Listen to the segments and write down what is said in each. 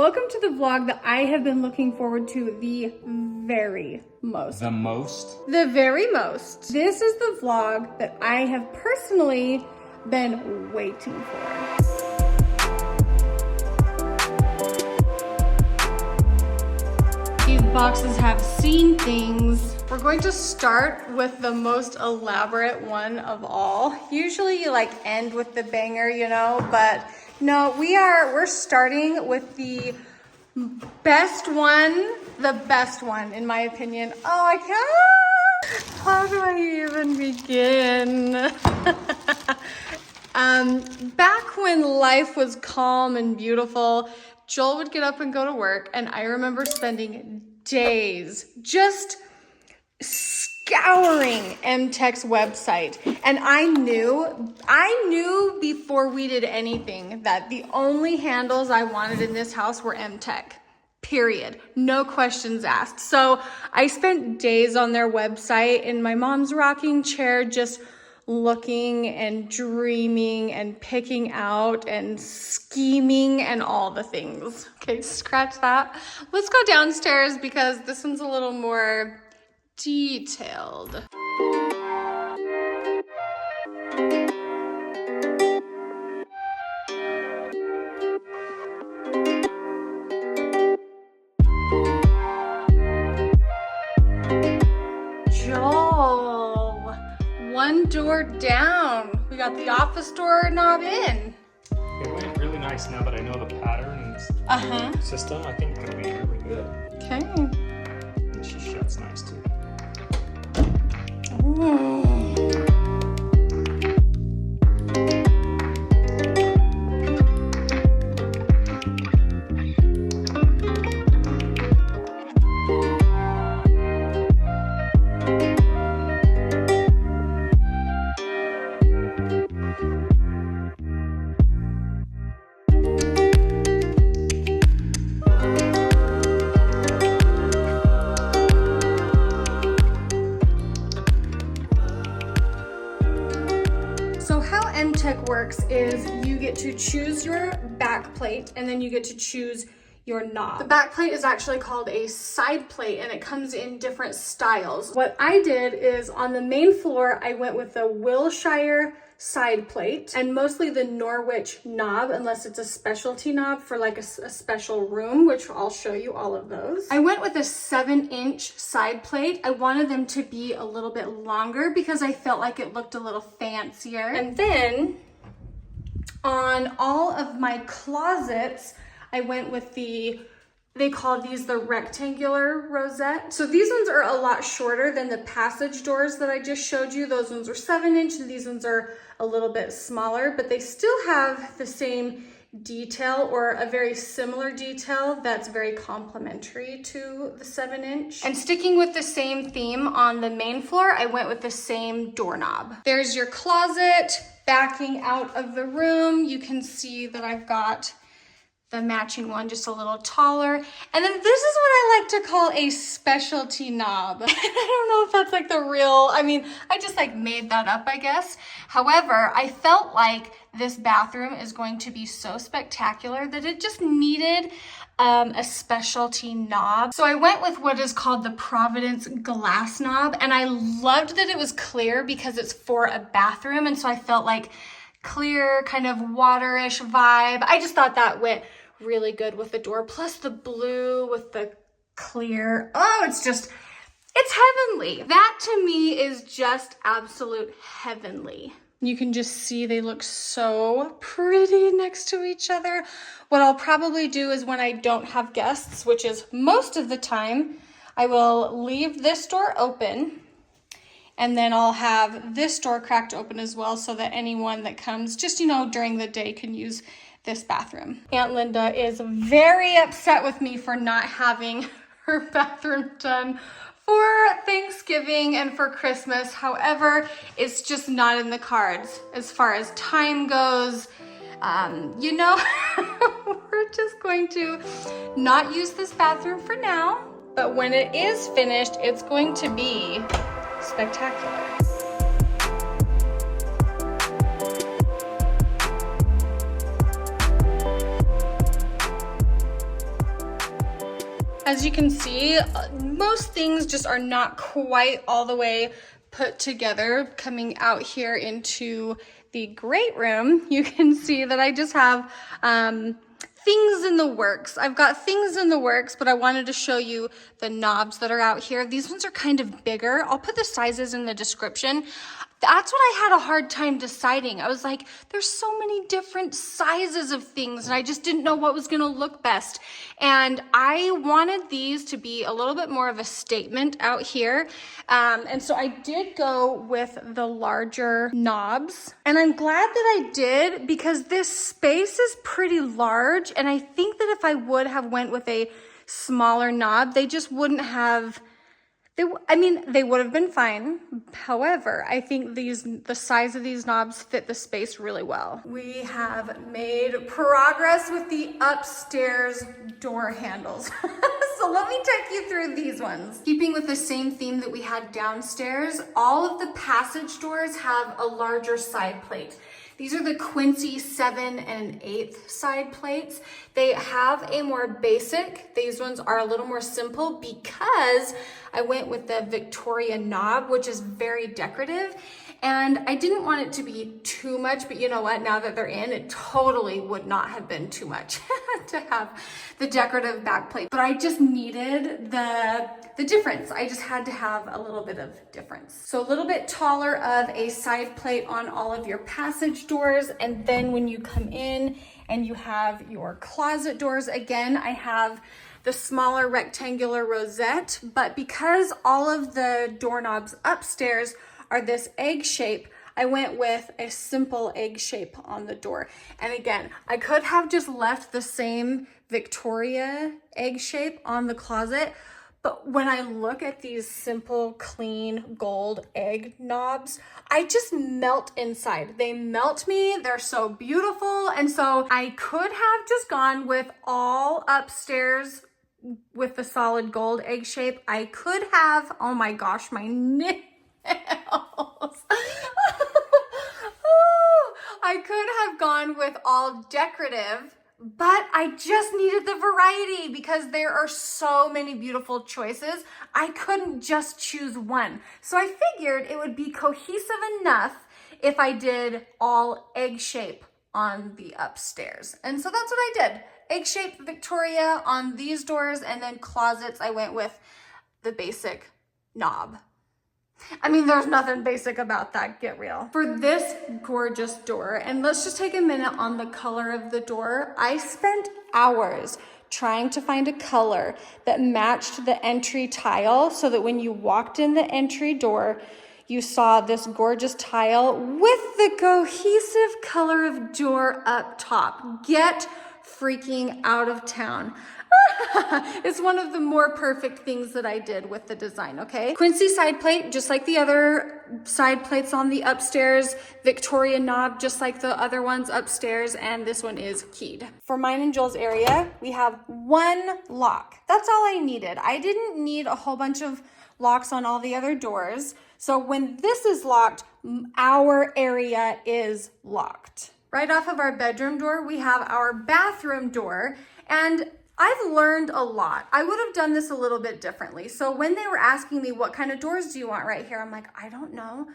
Welcome to the vlog that I have been looking forward to the very most. The most? The very most. This is the vlog that I have personally been waiting for. These boxes have seen things. We're going to start with the most elaborate one of all. Usually you like end with the banger, you know, but no, we're starting with the best one in my opinion. Oh, I can't. How do I even begin? Back when life was calm and beautiful, Joel would get up and go to work, and I remember spending days just scouring Emtek's website. And I knew before we did anything that the only handles I wanted in this house were Emtek. Period. No questions asked. So I spent days on their website in my mom's rocking chair, just looking and dreaming and picking out and scheming and all the things. Okay, scratch that. Let's go downstairs because this one's a little more detailed. Joel, one door down. We got the office door knob in. It went really nice now that I know the pattern and system. I think it'll be really good. Okay. And she shuts nice too. Ooh. Emtek works is you get to choose your back plate and then you get to choose your knob. The back plate is actually called a side plate and it comes in different styles. What I did is on the main floor, I went with the Wilshire side plate and mostly the Norwich knob, unless it's a specialty knob for like a special room, which I'll show you all of those. I went with a 7-inch side plate. I wanted them to be a little bit longer because I felt like it looked a little fancier. And then on all of my closets, I went with they call these the rectangular rosette. So these ones are a lot shorter than the passage doors that I just showed you. Those ones are 7-inch and these ones are a little bit smaller, but they still have the same detail or a very similar detail that's very complementary to the 7-inch. And sticking with the same theme on the main floor, I went with the same doorknob. There's your closet. Backing out of the room, you can see that I've got the matching one, just a little taller. And then this is what I like to call a specialty knob. I don't know if that's like the real, I just like made that up, I guess. However, I felt like this bathroom is going to be so spectacular that it just needed a specialty knob. So I went with what is called the Providence glass knob. And I loved that it was clear because it's for a bathroom. And so I felt like clear, kind of waterish vibe. I just thought that went really good with the door, plus the blue with the clear. Oh, it's heavenly. That to me is just absolute heavenly. You can just see they look so pretty next to each other. What I'll probably do is when I don't have guests, which is most of the time, I will leave this door open. And then I'll have this door cracked open as well so that anyone that comes just, during the day can use this bathroom. Aunt Linda is very upset with me for not having her bathroom done for Thanksgiving and for Christmas. However, it's just not in the cards as far as time goes. We're just going to not use this bathroom for now. But when it is finished, it's going to be spectacular. As you can see, most things just are not quite all the way put together. Coming out here into the great room, you can see that I just have things in the works. I've got things in the works, but I wanted to show you the knobs that are out here. These ones are kind of bigger. I'll put the sizes in the description. That's what I had a hard time deciding. I was like, there's so many different sizes of things, and I just didn't know what was gonna look best. And I wanted these to be a little bit more of a statement out here. And so I did go with the larger knobs. And I'm glad that I did, because this space is pretty large. And I think that if I would have went with a smaller knob, they just wouldn't have, they would have been fine. However, I think the size of these knobs fit the space really well. We have made progress with the upstairs door handles. So let me take you through these ones. Keeping with the same theme that we had downstairs, all of the passage doors have a larger side plate. These are the Quincy 7 and 8 side plates. They have a more basic. These ones are a little more simple because I went with the Victoria knob, which is very decorative. And I didn't want it to be too much, but you know what? Now that they're in, it totally would not have been too much to have the decorative back plate. But I just needed the difference. I just had to have a little bit of difference. So a little bit taller of a side plate on all of your passage doors. And then when you come in and you have your closet doors, again, I have the smaller rectangular rosette, but because all of the doorknobs upstairs are this egg shape, I went with a simple egg shape on the door. And again, I could have just left the same Victoria egg shape on the closet, but when I look at these simple, clean gold egg knobs, I just melt inside. They melt me, they're so beautiful. And so I could have just gone with all upstairs with the solid gold egg shape. I could have, oh my gosh, my nails. I could have gone with all decorative, but I just needed the variety because there are so many beautiful choices. I couldn't just choose one. So I figured it would be cohesive enough if I did all egg shape on the upstairs. And so that's what I did. Egg shape Victoria on these doors, and then closets, I went with the basic knob. I mean, there's nothing basic about that, get real. For this gorgeous door, and let's just take a minute on the color of the door. I spent hours trying to find a color that matched the entry tile so that when you walked in the entry door, you saw this gorgeous tile with the cohesive color of door up top. Get freaking out of town. It's one of the more perfect things that I did with the design, okay? Quincy side plate, just like the other side plates on the upstairs. Victoria knob, just like the other ones upstairs, and this one is keyed. For mine and Joel's area, we have one lock. That's all I needed. I didn't need a whole bunch of locks on all the other doors. So when this is locked, our area is locked. Right off of our bedroom door, we have our bathroom door, and I've learned a lot. I would have done this a little bit differently. So when they were asking me, what kind of doors do you want right here? I'm like, I don't know.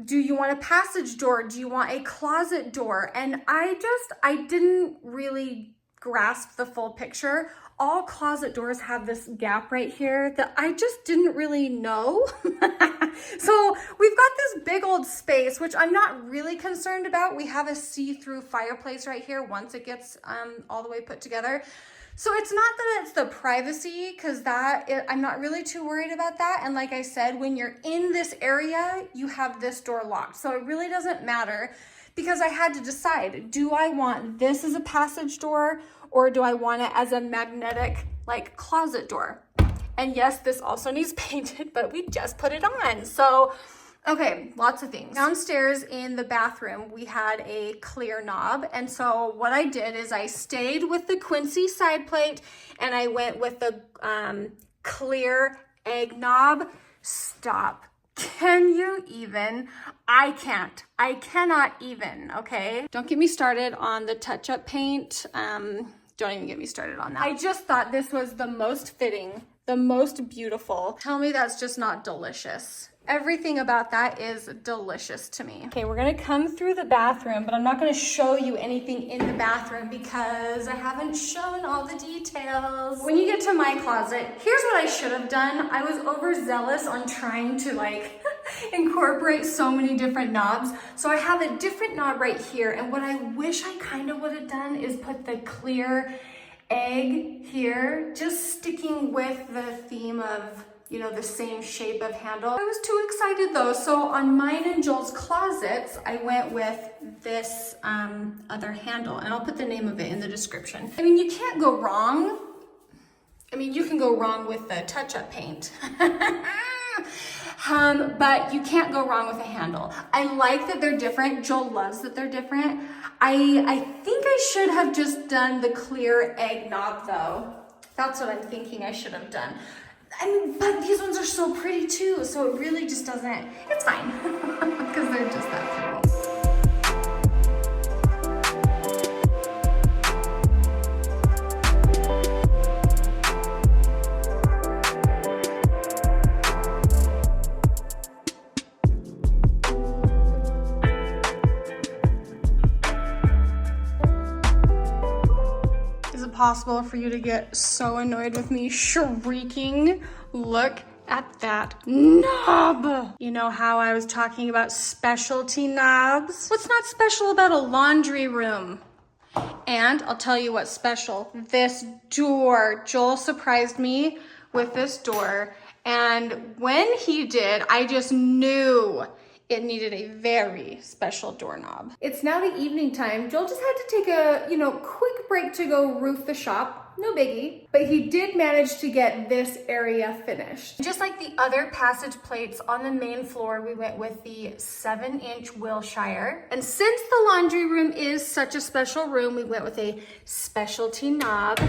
Do you want a passage door? Do you want a closet door? And I didn't really grasp the full picture. All closet doors have this gap right here that I just didn't really know. So we've got this big old space, which I'm not really concerned about. We have a see-through fireplace right here once it gets all the way put together. So it's not that it's the privacy, because I'm not really too worried about that. And like I said, when you're in this area, you have this door locked. So it really doesn't matter, because I had to decide, do I want this as a passage door, or do I want it as a magnetic like closet door? And yes, this also needs painted, but we just put it on. So, okay, lots of things. Downstairs in the bathroom, we had a clear knob. And so what I did is I stayed with the Quincy side plate, and I went with the clear egg knob. Stop. Can you even? I can't. I cannot even, okay? Don't get me started on the touch-up paint. Don't even get me started on that. I just thought this was the most fitting, the most beautiful. Tell me that's just not delicious. Everything about that is delicious to me. Okay, we're gonna come through the bathroom, but I'm not gonna show you anything in the bathroom because I haven't shown all the details. When you get to my closet, here's what I should have done. I was overzealous on trying to like incorporate so many different knobs. So I have a different knob right here, and what I wish I kind of would have done is put the clear egg here, just sticking with the theme of, you know, the same shape of handle. I was too excited though, so on mine and Joel's closets, I went with this other handle, and I'll put the name of it in the description. I mean, you can't go wrong. I mean, you can go wrong with the touch-up paint. But you can't go wrong with a handle. I like that they're different. Joel loves that they're different. I think I should have just done the clear egg knob though. That's what I'm thinking I should have done. I mean, but these ones are so pretty too, so it really just doesn't, it's fine, because they're just that pretty. Possible for you to get so annoyed with me shrieking? Look at that knob. You know how I was talking about specialty knobs? What's not special about a laundry room? And I'll tell you what's special. This door. Joel surprised me with this door, and when he did, I just knew it needed a very special doorknob. It's now the evening time. Joel just had to take a, quick break to go roof the shop. No biggie. But he did manage to get this area finished. Just like the other passage plates on the main floor, we went with the 7-inch Wilshire. And since the laundry room is such a special room, we went with a specialty knob.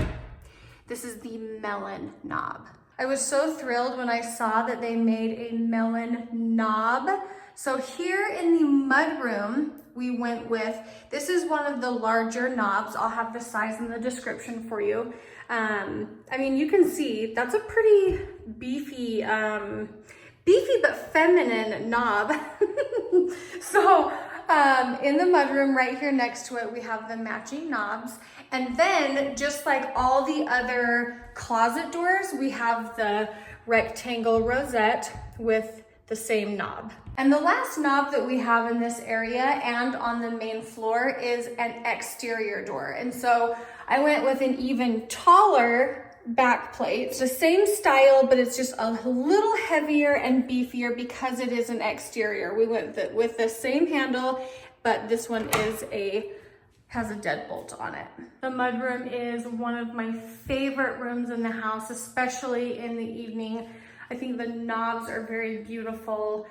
This is the Melon knob. I was so thrilled when I saw that they made a Melon knob. So here in the mudroom, we went with, this is one of the larger knobs. I'll have the size in the description for you. I mean, you can see that's a pretty beefy but feminine knob. So in the mudroom right here next to it, we have the matching knobs. And then just like all the other closet doors, we have the rectangle rosette with the same knob. And the last knob that we have in this area and on the main floor is an exterior door. And so I went with an even taller back plate. It's the same style, but it's just a little heavier and beefier because it is an exterior. We went with the same handle, but this one has a deadbolt on it. The mudroom is one of my favorite rooms in the house, especially in the evening. I think the knobs are very beautiful.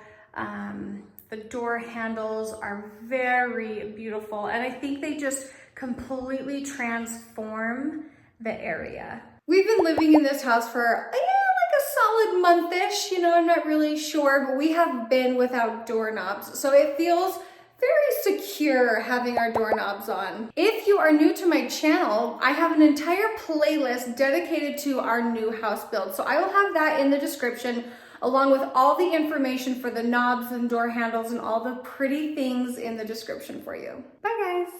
The door handles are very beautiful, and I think they just completely transform the area. We've been living in this house for like a solid month-ish, I'm not really sure, but we have been without doorknobs, so it feels very secure having our doorknobs on. If you are new to my channel, I have an entire playlist dedicated to our new house build, so I will have that in the description, along with all the information for the knobs and door handles and all the pretty things in the description for you. Bye guys.